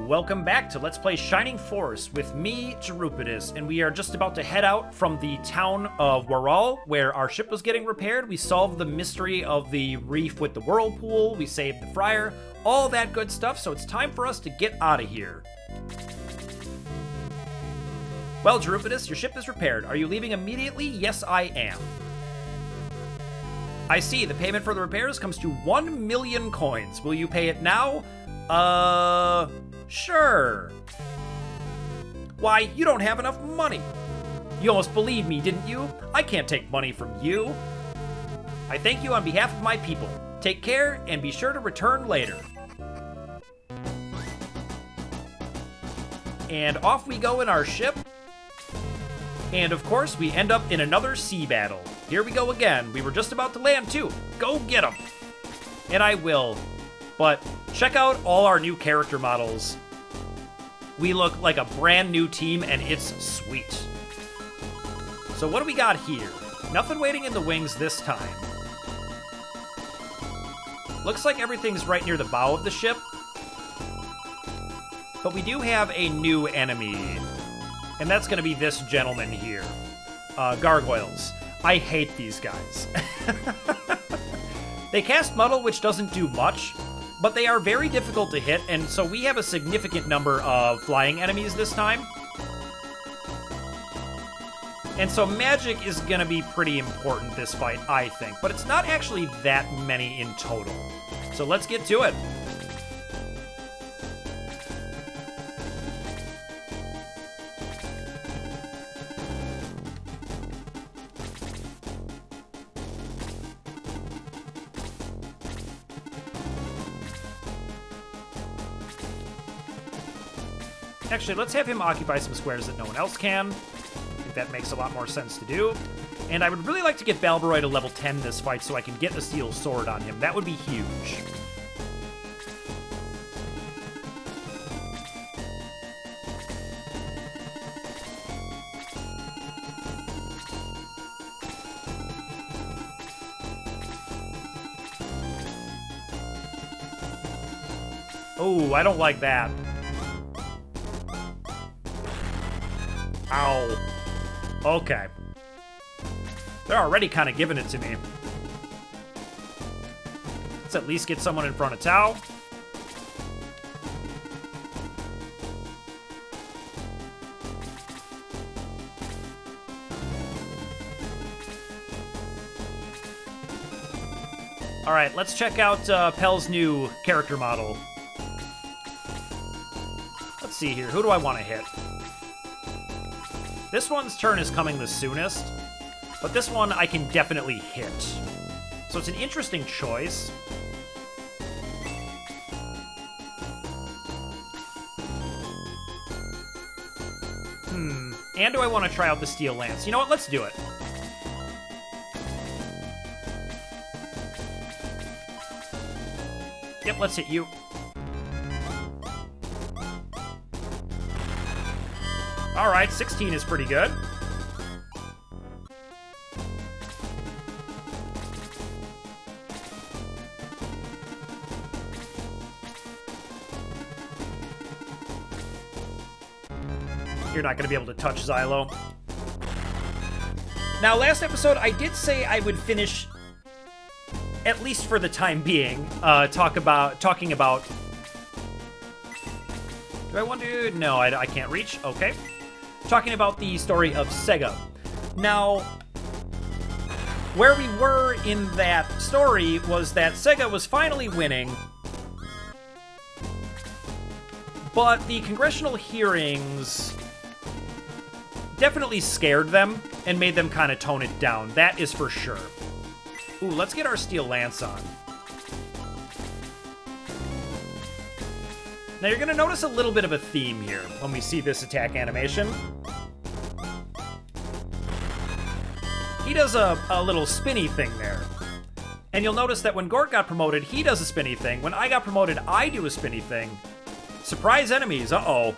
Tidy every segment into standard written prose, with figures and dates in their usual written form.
welcome back to Let's Play Shining Force with me, Jerupidus, and we are just about to head out from the town of Waral, where our ship was getting repaired. We solved the mystery of the reef with the whirlpool, we saved the friar, all that good stuff, so it's time for us to get out of here. Well, Jerupidus, your ship is repaired. Are you leaving immediately? Yes, I am. I see, the payment for the repairs comes to 1 million coins. Will you pay it now? Sure. Why, you don't have enough money. You almost believed me, didn't you? I can't take money from you. I thank you on behalf of my people. Take care, and be sure to return later. And off we go in our ship. And of course, we end up in another sea battle. Here we go again. We were just about to land too. Go get them. And I will. But check out all our new character models. We look like a brand new team, and it's sweet. So what do we got here? Nothing waiting in the wings this time. Looks like everything's right near the bow of the ship. But we do have a new enemy. And that's going to be this gentleman here. Gargoyles. I hate these guys. They cast Muddle, which doesn't do much, but they are very difficult to hit, and so we have a significant number of flying enemies this time. And so magic is going to be pretty important this fight, I think, but it's not actually that many in total. So let's get to it. Actually, let's have him occupy some squares that no one else can. I think that makes a lot more sense to do. And I would really like to get Balboroy to level 10 this fight so I can get the steel sword on him. That would be huge. Oh, I don't like that. Ow. Okay. They're already kind of giving it to me. Let's at least get someone in front of Tau. Alright, let's check out Pel's new character model. Let's see here. Who do I want to hit? This one's turn is coming the soonest, but this one I can definitely hit. So it's an interesting choice. And do I want to try out the Steel Lance? You know what? Let's do it. Yep, let's hit you. Alright, 16 is pretty good. You're not going to be able to touch Xylo. Now, last episode, I did say I would finish, at least for the time being, talking about... Do I want to? No, I can't reach. Okay. Talking about the story of Sega. Now, where we were in that story was that Sega was finally winning, but the congressional hearings definitely scared them and made them kind of tone it down. That is for sure. Ooh, let's get our Steel Lance on. Now you're going to notice a little bit of a theme here when we see this attack animation. He does a little spinny thing there. And you'll notice that when Gort got promoted, he does a spinny thing. When I got promoted, I do a spinny thing. Surprise enemies, uh-oh.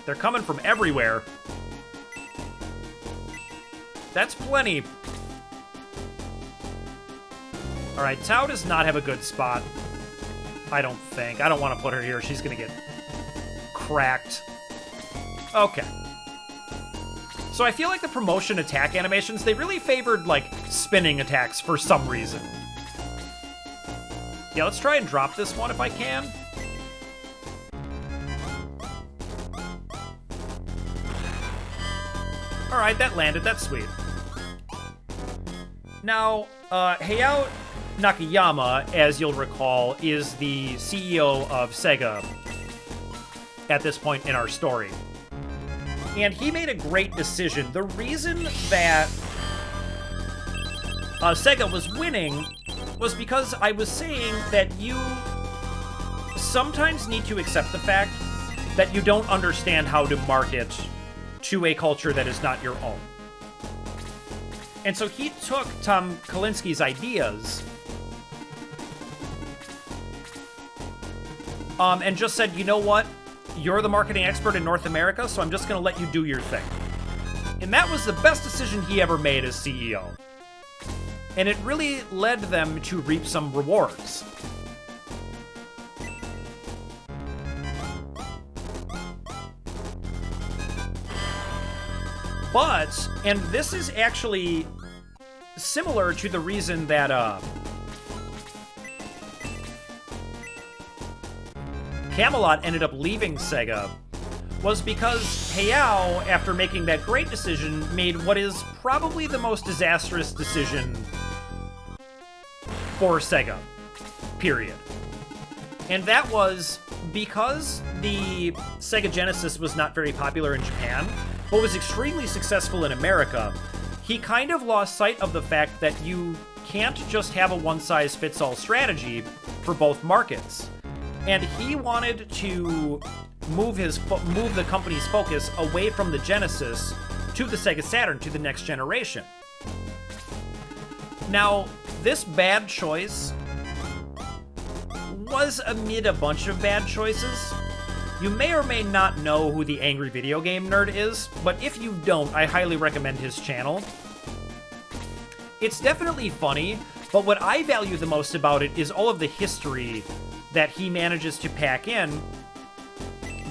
They're coming from everywhere. That's plenty. Alright, Tau does not have a good spot. I don't think. I don't want to put her here. She's going to get cracked. Okay. So I feel like the promotion attack animations, they really favored, like, spinning attacks for some reason. Yeah, let's try and drop this one if I can. Alright, that landed. That's sweet. Now, Hayao Nakayama, as you'll recall, is the CEO of Sega at this point in our story. And he made a great decision. The reason that Sega was winning was because I was saying that you sometimes need to accept the fact that you don't understand how to market to a culture that is not your own. And so he took Tom Kalinski's ideas and just said, you know what? You're the marketing expert in North America, so I'm just going to let you do your thing. And that was the best decision he ever made as CEO. And it really led them to reap some rewards. But, and this is actually similar to the reason that Camelot ended up leaving Sega, was because Hayao, after making that great decision, made what is probably the most disastrous decision for Sega, period. And that was because the Sega Genesis was not very popular in Japan, but was extremely successful in America. He kind of lost sight of the fact that you can't just have a one-size-fits-all strategy for both markets. And he wanted to move the company's focus away from the Genesis to the Sega Saturn, to the next generation. Now, this bad choice was amid a bunch of bad choices. You may or may not know who the Angry Video Game Nerd is, but if you don't, I highly recommend his channel. It's definitely funny, but what I value the most about it is all of the history that he manages to pack in,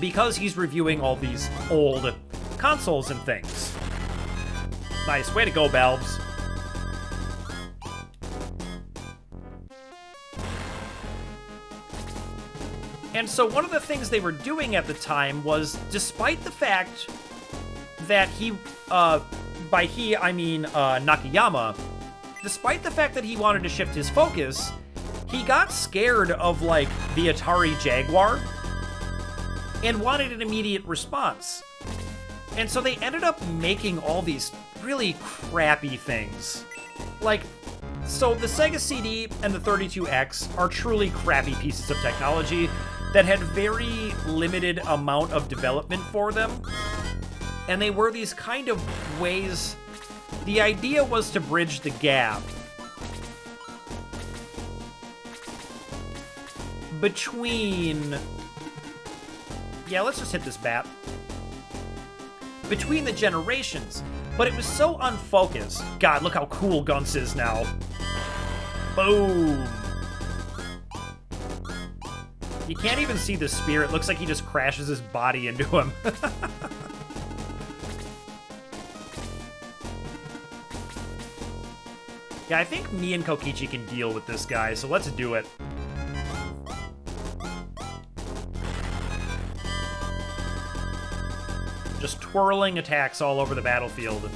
because he's reviewing all these old consoles and things. Nice, way to go, Balbs. And so one of the things they were doing at the time was, despite the fact that he, by he I mean Nakayama, despite the fact that he wanted to shift his focus, he got scared of, like, the Atari Jaguar and wanted an immediate response. And so they ended up making all these really crappy things. Like, so the Sega CD and the 32X are truly crappy pieces of technology that had very limited amount of development for them. And they were these kind of ways... The idea was to bridge the gap between... Yeah, let's just hit this bat. Between the generations. But it was so unfocused. God, look how cool Gunce is now. Boom. You can't even see the spear. It looks like he just crashes his body into him. Yeah, I think me and Kokichi can deal with this guy, so let's do it. Just twirling attacks all over the battlefield.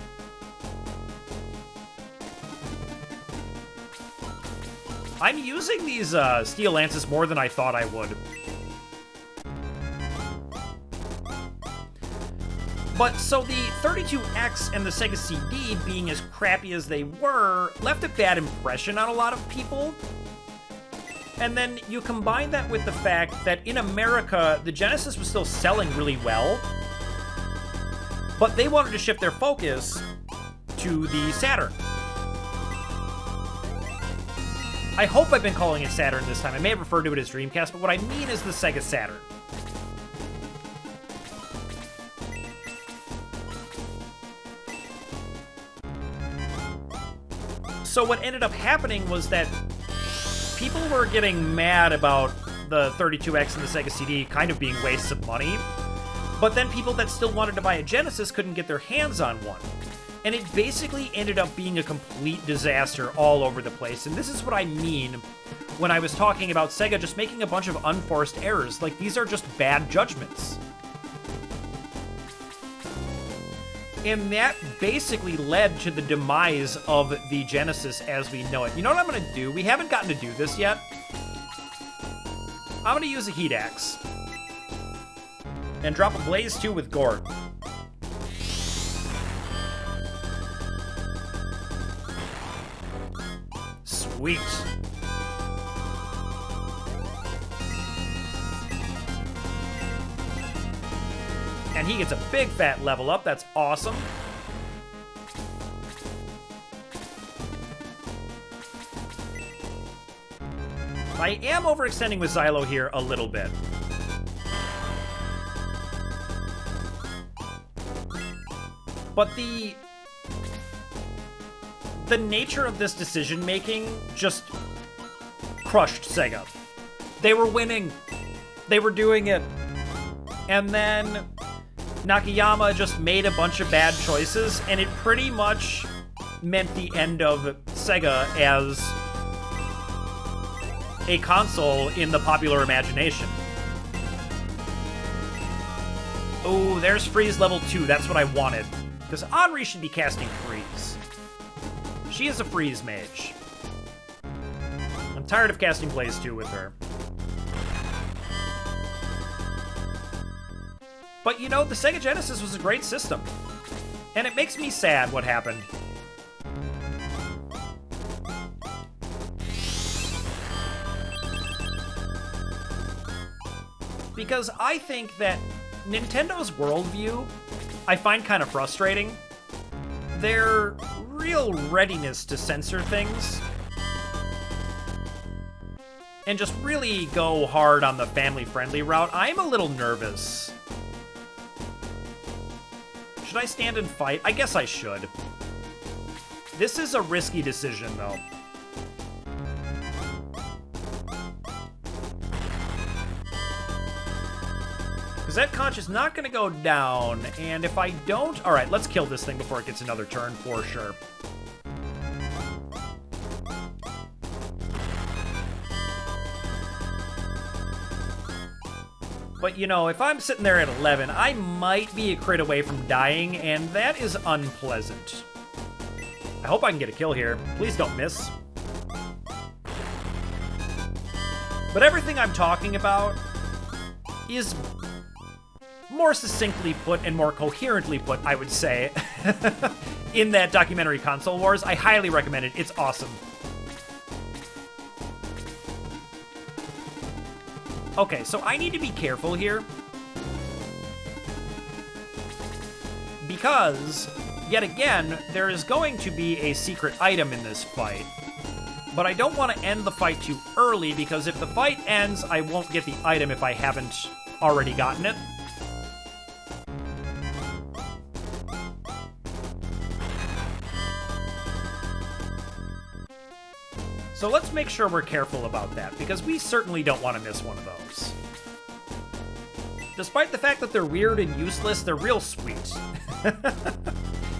I'm using these Steel Lances more than I thought I would. But so the 32X and the Sega CD, being as crappy as they were, left a bad impression on a lot of people. And then you combine that with the fact that in America, the Genesis was still selling really well, but they wanted to shift their focus to the Saturn. I hope I've been calling it Saturn this time. I may have referred to it as Dreamcast, but what I mean is the Sega Saturn. So what ended up happening was that people were getting mad about the 32X and the Sega CD kind of being wastes of money. But then people that still wanted to buy a Genesis couldn't get their hands on one. And it basically ended up being a complete disaster all over the place. And this is what I mean when I was talking about Sega just making a bunch of unforced errors. Like, these are just bad judgments. And that basically led to the demise of the Genesis as we know it. You know what I'm going to do? We haven't gotten to do this yet. I'm going to use a heat axe. And drop a Blaze 2 with Gort. Sweet. And he gets a big fat level up. That's awesome. I am overextending with Xylo here a little bit. But the nature of this decision-making just crushed Sega. They were winning. They were doing it. And then Nakayama just made a bunch of bad choices, and it pretty much meant the end of Sega as a console in the popular imagination. Oh, there's Freeze level 2. That's what I wanted. Because Anri should be casting Freeze. She is a Freeze mage. I'm tired of casting Blaze 2 with her. But you know, the Sega Genesis was a great system. And it makes me sad what happened. Because I think that Nintendo's worldview, I find kind of frustrating. Their real readiness to censor things and just really go hard on the family-friendly route, I'm a little nervous. Should I stand and fight? I guess I should. This is a risky decision, though. Because that conch is not going to go down, and if I don't... Alright, let's kill this thing before it gets another turn, for sure. But, you know, if I'm sitting there at 11, I might be a crit away from dying, and that is unpleasant. I hope I can get a kill here. Please don't miss. But everything I'm talking about is more succinctly put and more coherently put, I would say, in that documentary Console Wars. I highly recommend it. It's awesome. Okay, so I need to be careful here. Because, yet again, there is going to be a secret item in this fight. But I don't want to end the fight too early, because if the fight ends, I won't get the item if I haven't already gotten it. So let's make sure we're careful about that, because we certainly don't want to miss one of those. Despite the fact that they're weird and useless, they're real sweet.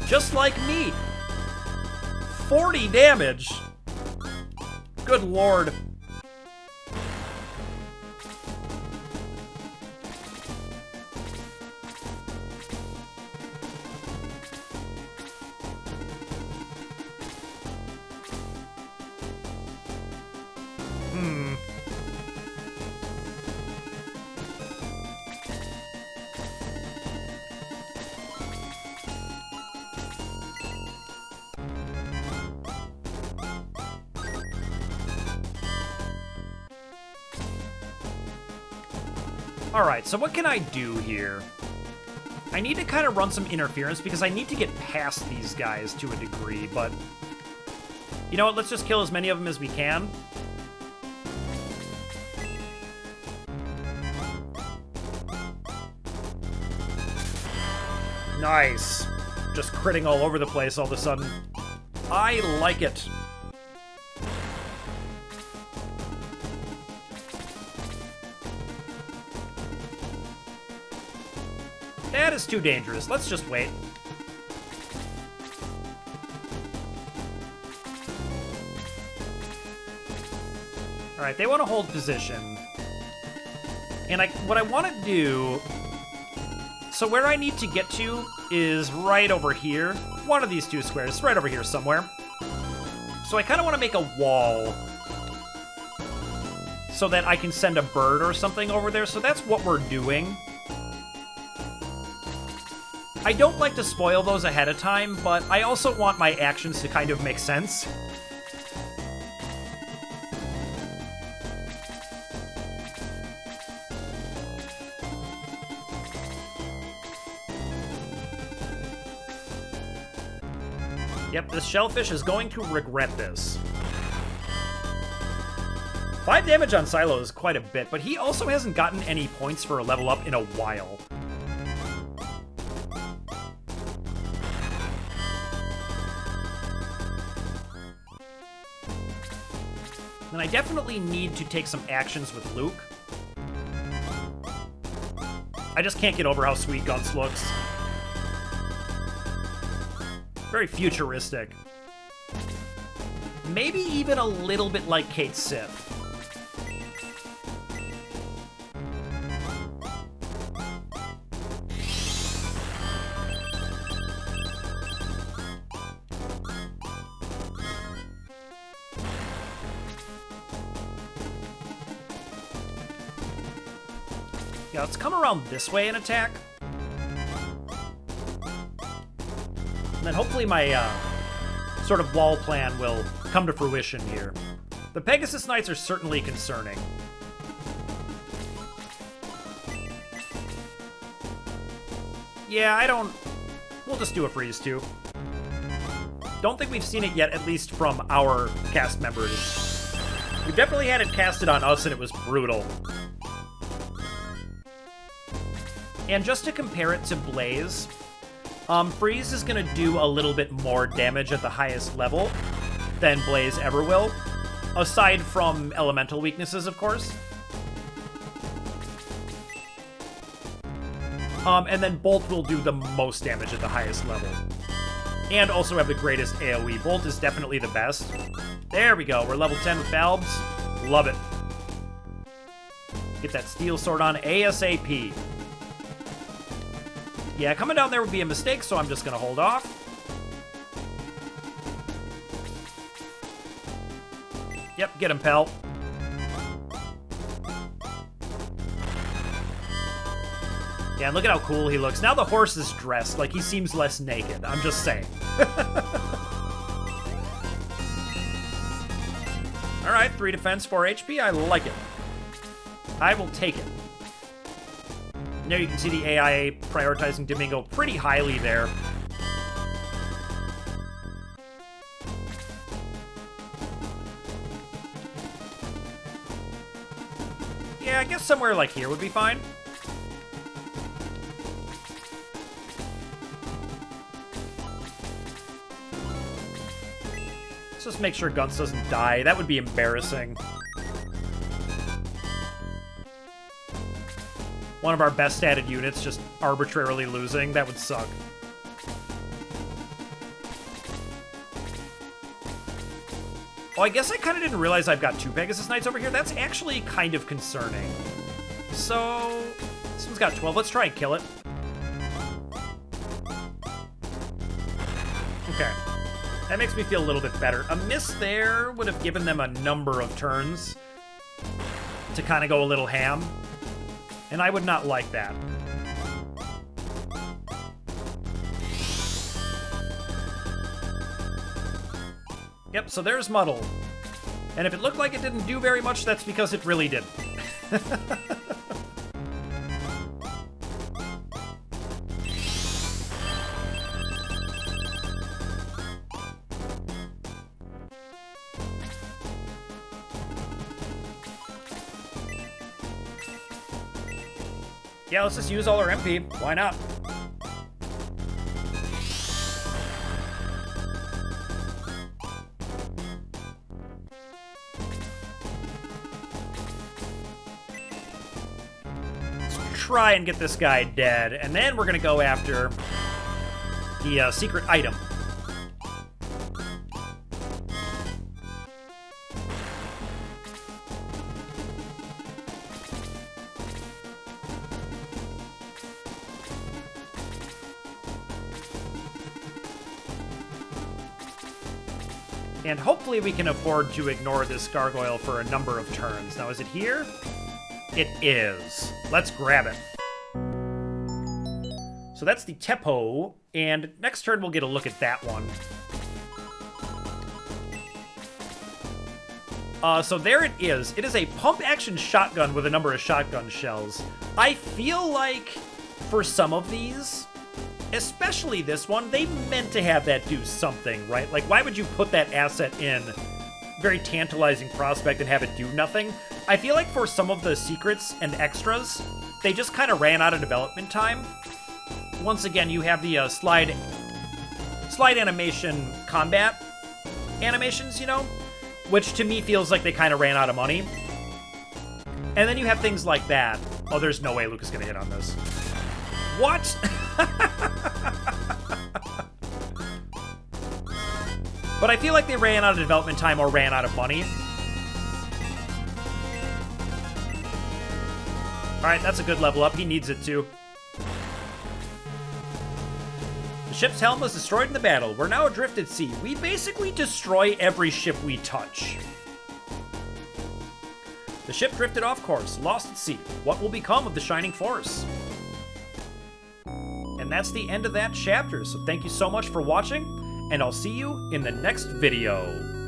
Just like me. 40 damage. Good lord. Alright, so what can I do here? I need to kind of run some interference because I need to get past these guys to a degree, but... You know what, let's just kill as many of them as we can. Nice. Just critting all over the place all of a sudden. I like it. That is too dangerous. Let's just wait. Alright, they want to hold position. And what I want to do... So where I need to get to is right over here. One of these two squares, right over here somewhere. So I kind of want to make a wall so that I can send a bird or something over there. So that's what we're doing. I don't like to spoil those ahead of time, but I also want my actions to kind of make sense. Yep, this shellfish is going to regret this. 5 damage on Silo is quite a bit, but he also hasn't gotten any points for a level up in a while. And I definitely need to take some actions with Luke. I just can't get over how sweet Guns looks. Very futuristic. Maybe even a little bit like Kate Sith. Yeah, let's come around this way and attack. And then hopefully my sort of wall plan will come to fruition here. The Pegasus Knights are certainly concerning. Yeah, we'll just do a freeze too. Don't think we've seen it yet, at least from our cast members. We definitely had it casted on us and it was brutal. And just to compare it to Blaze, Freeze is going to do a little bit more damage at the highest level than Blaze ever will, aside from elemental weaknesses, of course. And then Bolt will do the most damage at the highest level. And also have the greatest AoE. Bolt is definitely the best. There we go, we're level 10 with Balbs. Love it. Get that Steel Sword on ASAP. Yeah, coming down there would be a mistake, so I'm just going to hold off. Yep, get him, pal. Yeah, and look at how cool he looks. Now the horse is dressed like he seems less naked. I'm just saying. Alright, 3 defense, 4 HP. I like it. I will take it. There you can see the AI prioritizing Domingo pretty highly there. Yeah, I guess somewhere like here would be fine. Let's just make sure Guns doesn't die. That would be embarrassing. One of our best statted units just arbitrarily losing. That would suck. Oh, I guess I kind of didn't realize I've got 2 Pegasus Knights over here. That's actually kind of concerning. So, this one's got 12. Let's try and kill it. Okay. That makes me feel a little bit better. A miss there would have given them a number of turns to kind of go a little ham. And I would not like that. Yep, so there's Muddle. And if it looked like it didn't do very much, that's because it really didn't. Yeah, let's just use all our MP. Why not? Let's try and get this guy dead, and then we're gonna go after the secret item. And hopefully we can afford to ignore this gargoyle for a number of turns. Now, is it here? It is. Let's grab it. So that's the Teppo, and next turn we'll get a look at that one. So there it is. It is a pump-action shotgun with a number of shotgun shells. I feel like for some of these, especially this one, they meant to have that do something, right? Like, why would you put that asset in very tantalizing prospect and have it do nothing? I feel like for some of the secrets and extras, they just kind of ran out of development time. Once again, you have the slide animation combat animations, you know, which to me feels like they kind of ran out of money. And then you have things like that. Oh, there's no way Luke is going to hit on this. What? But I feel like they ran out of development time or ran out of money. Alright, that's a good level up. He needs it too. The ship's helm was destroyed in the battle. We're now adrift at sea. We basically destroy every ship we touch. The ship drifted off course, lost at sea. What will become of the Shining Force? And that's the end of that chapter. So thank you so much for watching, and I'll see you in the next video.